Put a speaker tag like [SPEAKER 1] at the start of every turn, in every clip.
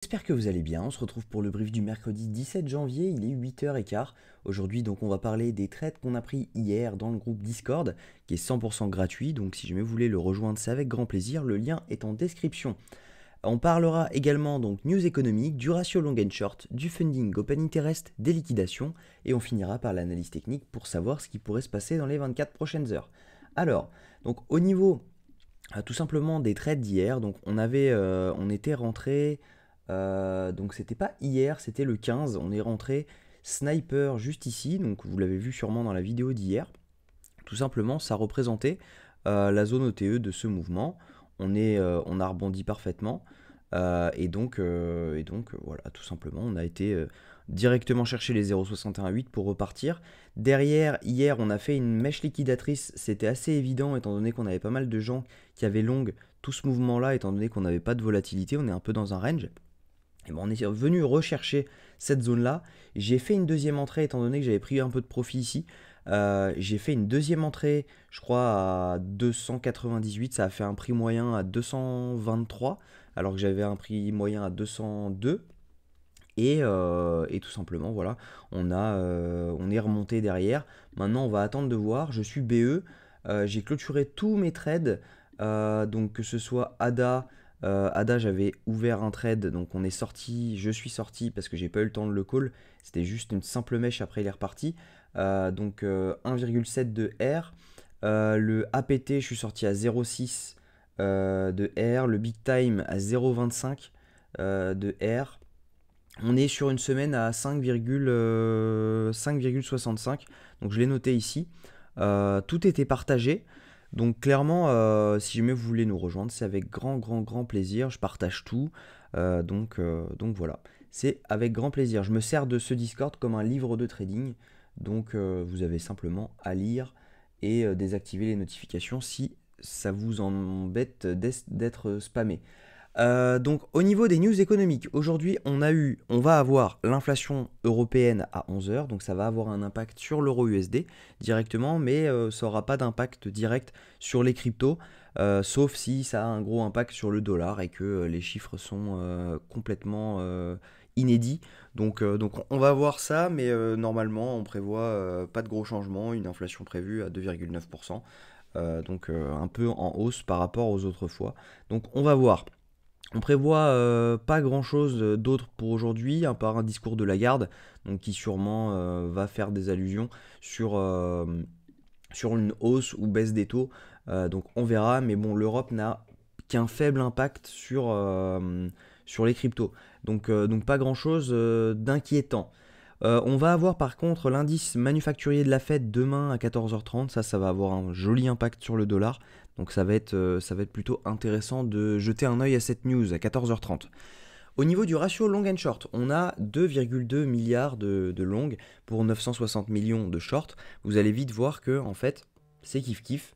[SPEAKER 1] J'espère que vous allez bien, on se retrouve pour le brief du mercredi 17 janvier, il est 8h15. Aujourd'hui donc on va parler des trades qu'on a pris hier dans le groupe Discord, qui est 100% gratuit, donc si jamais vous voulez le rejoindre c'est avec grand plaisir, le lien est en description. On parlera également donc news économique, du ratio long and short, du funding open interest, des liquidations, et on finira par l'analyse technique pour savoir ce qui pourrait se passer dans les 24 prochaines heures. Alors, donc au niveau tout simplement des trades d'hier, donc on était rentré, donc c'était pas hier, c'était le 15, on est rentré sniper juste ici, donc vous l'avez vu sûrement dans la vidéo d'hier. Tout simplement, ça représentait la zone OTE de ce mouvement. On a rebondi parfaitement. Voilà, tout simplement, on a été directement chercher les 0,618 pour repartir. Derrière, hier, on a fait une mèche liquidatrice. C'était assez évident, étant donné qu'on avait pas mal de gens qui avaient long tout ce mouvement-là, étant donné qu'on n'avait pas de volatilité. On est un peu dans un range. Et bon, on est venu rechercher cette zone-là. J'ai fait une deuxième entrée, étant donné que j'avais pris un peu de profit ici. J'ai fait une deuxième entrée, je crois, à 298. Ça a fait un prix moyen à 223, alors que j'avais un prix moyen à 202. Et tout simplement, voilà, on est remonté derrière. Maintenant, on va attendre de voir. Je suis BE. J'ai clôturé tous mes trades. Donc, que ce soit ADA. ADA, j'avais ouvert un trade. Donc, on est sorti. Je suis sorti parce que j'ai pas eu le temps de le call. C'était juste une simple mèche. Après, il est reparti. Donc, 1,7 de R. Le APT, je suis sorti à 0,6 de R. Le Big Time à 0,25 de R. On est sur une semaine à 5,65. Donc je l'ai noté ici. Tout était partagé. Donc clairement, si jamais vous voulez nous rejoindre, c'est avec grand plaisir. Je partage tout. Donc voilà. C'est avec grand plaisir. Je me sers de ce Discord comme un livre de trading. Donc vous avez simplement à lire et désactiver les notifications si ça vous embête d'être spammé. Donc au niveau des news économiques, aujourd'hui on va avoir l'inflation européenne à 11h, donc ça va avoir un impact sur l'euro USD directement, mais ça n'aura pas d'impact direct sur les cryptos, sauf si ça a un gros impact sur le dollar et que les chiffres sont complètement inédits. Donc on va voir ça, mais normalement on prévoit pas de gros changements, une inflation prévue à 2,9%, donc un peu en hausse par rapport aux autres fois. Donc on va voir. On prévoit pas grand chose d'autre pour aujourd'hui, à part un discours de Lagarde, donc qui sûrement va faire des allusions sur, euh, sur une hausse ou baisse des taux. Donc on verra, mais bon, l'Europe n'a qu'un faible impact sur les cryptos. Donc pas grand chose d'inquiétant. On va avoir par contre l'indice manufacturier de la Fed demain à 14h30. Ça va avoir un joli impact sur le dollar. Donc ça va être plutôt intéressant de jeter un œil à cette news à 14h30. Au niveau du ratio long and short, on a 2,2 milliards de long pour 960 millions de short. Vous allez vite voir que en fait, c'est kiff kiff.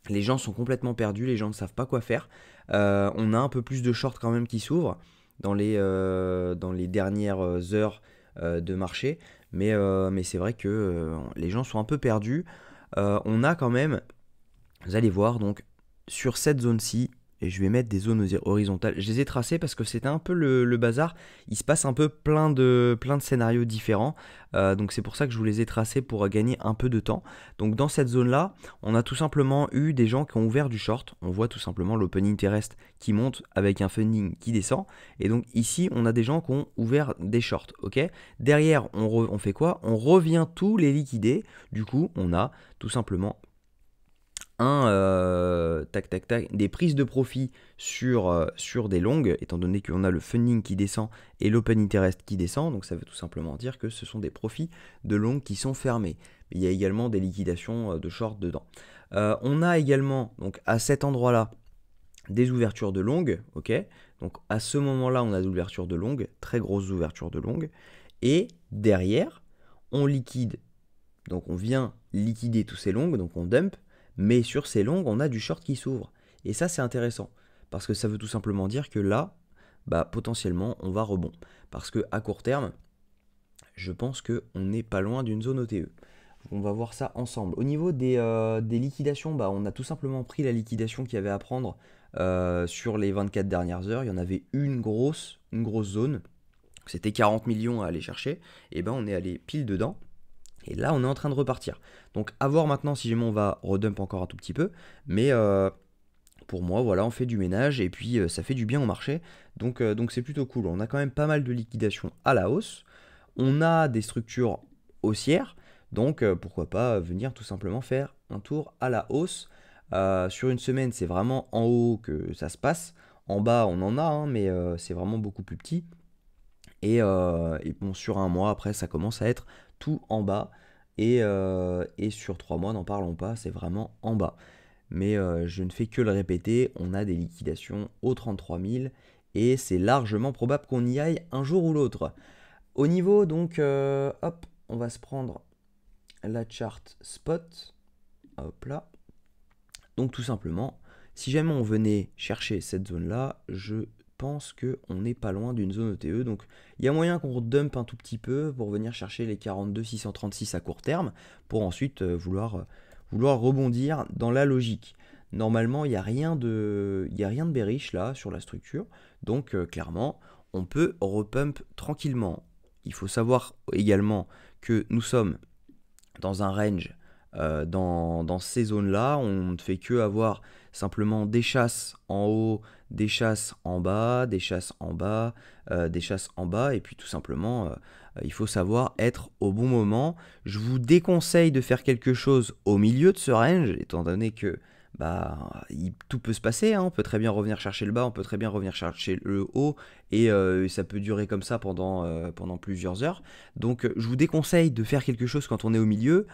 [SPEAKER 1] Les gens sont complètement perdus, les gens ne savent pas quoi faire. On a un peu plus de short quand même qui s'ouvrent dans les dernières heures de marché. Mais c'est vrai que les gens sont un peu perdus. On a quand même, vous allez voir, donc sur cette zone-ci, et je vais mettre des zones horizontales. Je les ai tracées parce que c'était un peu le bazar. Il se passe un peu plein de scénarios différents. Donc c'est pour ça que je vous les ai tracés pour gagner un peu de temps. Donc dans cette zone-là, on a tout simplement eu des gens qui ont ouvert du short. On voit tout simplement l'open interest qui monte avec un funding qui descend. Et donc ici, on a des gens qui ont ouvert des shorts. Ok. Derrière, on fait quoi? On revient tous les liquider. Du coup, on a tout simplement des prises de profit sur des longues, étant donné qu'on a le funding qui descend et l'open interest qui descend, donc ça veut tout simplement dire que ce sont des profits de longues qui sont fermés. Mais il y a également des liquidations de short dedans. On a également, donc à cet endroit-là, des ouvertures de longues, ok. Donc à ce moment-là, on a des ouvertures de longues, très grosses ouvertures de longues, et derrière, on liquide. Donc on vient liquider tous ces longues, donc on dump, mais sur ces longues, on a du short qui s'ouvre. Et ça, c'est intéressant, parce que ça veut tout simplement dire que là, bah, potentiellement, on va rebond. Parce que à court terme, je pense qu'on n'est pas loin d'une zone OTE. On va voir ça ensemble. Au niveau des liquidations, bah, on a tout simplement pris la liquidation qu'il y avait à prendre sur les 24 dernières heures, il y en avait une grosse zone. C'était 40 millions à aller chercher. Et ben on est allé pile dedans. Et là, on est en train de repartir. Donc, à voir maintenant si jamais on va redump encore un tout petit peu. Mais pour moi, voilà, on fait du ménage et puis ça fait du bien au marché. Donc c'est plutôt cool. On a quand même pas mal de liquidations à la hausse. On a des structures haussières. Donc, pourquoi pas venir tout simplement faire un tour à la hausse. Sur une semaine, c'est vraiment en haut que ça se passe. En bas, on en a, hein, mais c'est vraiment beaucoup plus petit. Et bon, sur un mois, après, ça commence à être tout en bas. Et sur 3 mois, n'en parlons pas, c'est vraiment en bas. Mais je ne fais que le répéter, on a des liquidations aux 33 000 et c'est largement probable qu'on y aille un jour ou l'autre. Au niveau, donc, hop, on va se prendre la charte spot. Hop là. Donc tout simplement, si jamais on venait chercher cette zone-là, je pense qu'on n'est pas loin d'une zone ETE. Donc il y a moyen qu'on redump un tout petit peu pour venir chercher les 42 636 à court terme, pour ensuite vouloir rebondir dans la logique. Normalement, il n'y a rien de bearish là sur la structure. Donc clairement, on peut repump tranquillement. Il faut savoir également que nous sommes dans un range dans ces zones-là. On ne fait que avoir simplement des chasses en haut, des chasses en bas, des chasses en bas, des chasses en bas, et puis tout simplement, il faut savoir être au bon moment. Je vous déconseille de faire quelque chose au milieu de ce range, étant donné que bah, tout peut se passer, hein. On peut très bien revenir chercher le bas, on peut très bien revenir chercher le haut, et ça peut durer comme ça pendant plusieurs heures. Donc je vous déconseille de faire quelque chose quand on est au milieu.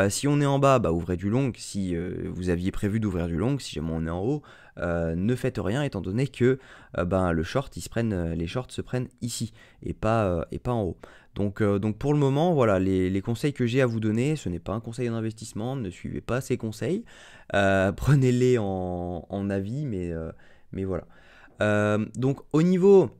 [SPEAKER 1] Si on est en bas, bah, ouvrez du long. Si vous aviez prévu d'ouvrir du long, si jamais on est en haut, ne faites rien, étant donné que ben, les shorts se prennent ici et pas en haut. Donc pour le moment, voilà, les conseils que j'ai à vous donner, ce n'est pas un conseil d'investissement, ne suivez pas ces conseils, prenez-les en avis, mais voilà. Donc au niveau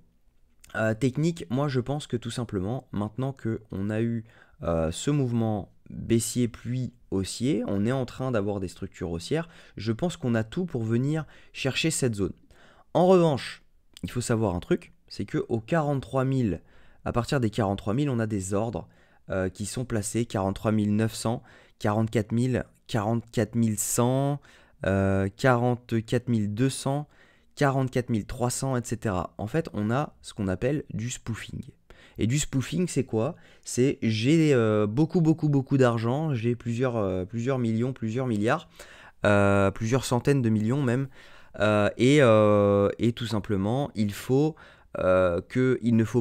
[SPEAKER 1] technique, moi je pense que tout simplement, maintenant qu'on a eu ce mouvement baissier puis haussier, on est en train d'avoir des structures haussières, je pense qu'on a tout pour venir chercher cette zone. En revanche, il faut savoir un truc, c'est qu'aux 43 000, à partir des 43 000, on a des ordres qui sont placés 43 900, 44 000, 44 100, 44 200, 44 300, etc. En fait, on a ce qu'on appelle du spoofing. Et du spoofing, c'est quoi? C'est j'ai beaucoup d'argent, j'ai plusieurs millions, plusieurs milliards, plusieurs centaines de millions même, et tout simplement, il ne faut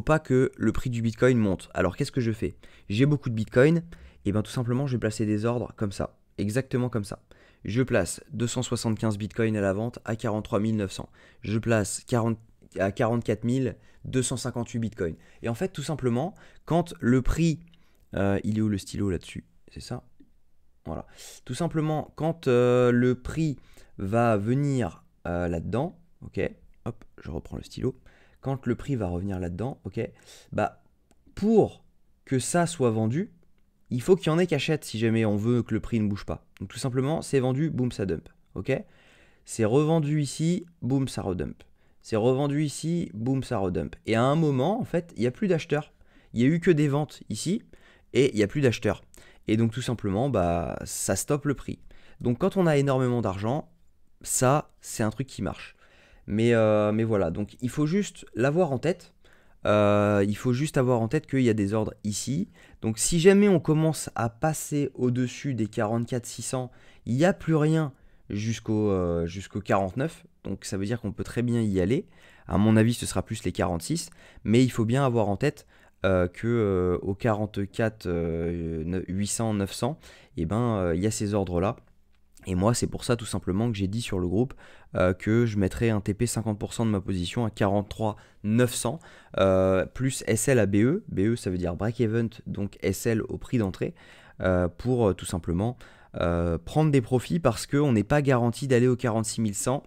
[SPEAKER 1] pas que le prix du Bitcoin monte. Alors qu'est-ce que je fais? J'ai beaucoup de Bitcoin, et bien tout simplement, je vais placer des ordres comme ça, exactement comme ça. Je place 275 Bitcoin à la vente à 43 900. Je place à 44 258 Bitcoin. Et en fait, tout simplement, quand le prix... il est où le stylo là-dessus? C'est ça? Voilà. Tout simplement, quand le prix va venir là-dedans, ok, hop, je reprends le stylo. Quand le prix va revenir là-dedans, ok, bah, pour que ça soit vendu, il faut qu'il y en ait qui achètent si jamais on veut que le prix ne bouge pas. Donc tout simplement, c'est vendu, boum, ça dump. Ok? C'est revendu ici, boum, ça redump. C'est revendu ici, boum, ça redump. Et à un moment, en fait, il n'y a plus d'acheteurs. Il n'y a eu que des ventes ici, et il n'y a plus d'acheteurs. Et donc tout simplement, bah, ça stoppe le prix. Donc quand on a énormément d'argent, ça, c'est un truc qui marche. Mais voilà, donc il faut juste l'avoir en tête. Il faut juste avoir en tête qu'il y a des ordres ici. Donc si jamais on commence à passer au-dessus des 44 600, il n'y a plus rien jusqu'au 49. Donc ça veut dire qu'on peut très bien y aller. À mon avis, ce sera plus les 46. Mais il faut bien avoir en tête que au 44 800 900, et ben, il y a ces ordres-là. Et moi, c'est pour ça tout simplement que j'ai dit sur le groupe que je mettrais un TP 50% de ma position à 43 900 plus SL à BE. BE, ça veut dire break-even, donc SL au prix d'entrée, pour tout simplement prendre des profits parce qu'on n'est pas garanti d'aller au 46 100,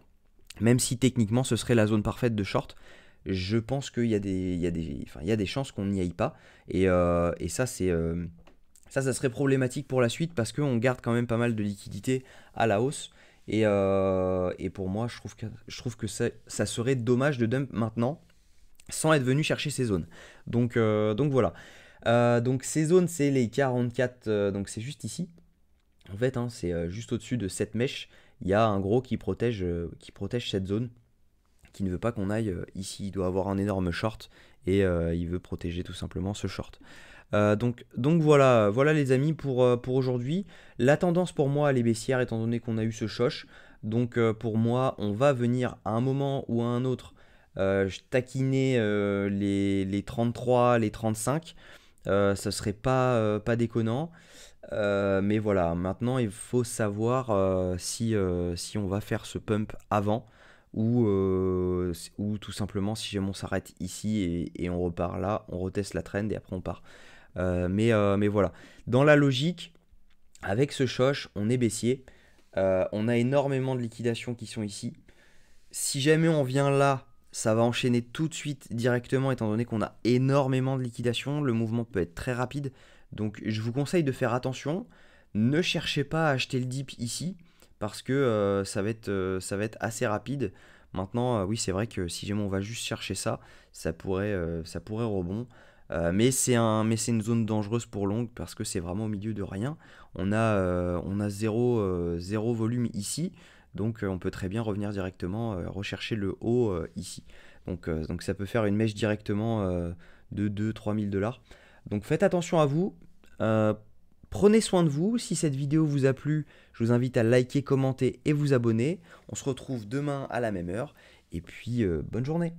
[SPEAKER 1] même si techniquement ce serait la zone parfaite de short. Je pense qu'il y a des chances qu'on n'y aille pas. Et ça, ça serait problématique pour la suite parce qu'on garde quand même pas mal de liquidités à la hausse. Et pour moi, je trouve que ça serait dommage de dump maintenant sans être venu chercher ces zones. Donc voilà. Donc ces zones, c'est les 44, donc c'est juste ici. En fait, hein, c'est juste au-dessus de cette mèche, il y a un gros qui protège cette zone, qui ne veut pas qu'on aille ici. Il doit avoir un énorme short et il veut protéger tout simplement ce short. Donc voilà les amis pour aujourd'hui. La tendance pour moi elle est baissière étant donné qu'on a eu ce choche. Donc pour moi on va venir à un moment ou à un autre taquiner les 33, les 35. Ça serait pas déconnant. Mais voilà, maintenant il faut savoir si on va faire ce pump avant ou tout simplement si jamais on s'arrête ici et on repart là, on reteste la trend et après on part. Mais voilà, dans la logique, avec ce choche, on est baissier. On a énormément de liquidations qui sont ici. Si jamais on vient là, ça va enchaîner tout de suite directement étant donné qu'on a énormément de liquidations. Le mouvement peut être très rapide. Donc je vous conseille de faire attention. Ne cherchez pas à acheter le dip ici parce que ça va être assez rapide. Maintenant, oui, c'est vrai que si jamais on va juste chercher ça, ça pourrait rebond. Mais c'est une zone dangereuse pour long parce que c'est vraiment au milieu de rien. On a zéro volume ici. Donc on peut très bien revenir directement rechercher le haut ici. Donc ça peut faire une mèche directement de 2-3 000 dollars. Donc faites attention à vous. Euh, Prenez soin de vous. Si cette vidéo vous a plu, je vous invite à liker, commenter et vous abonner. On se retrouve demain à la même heure. Et puis bonne journée.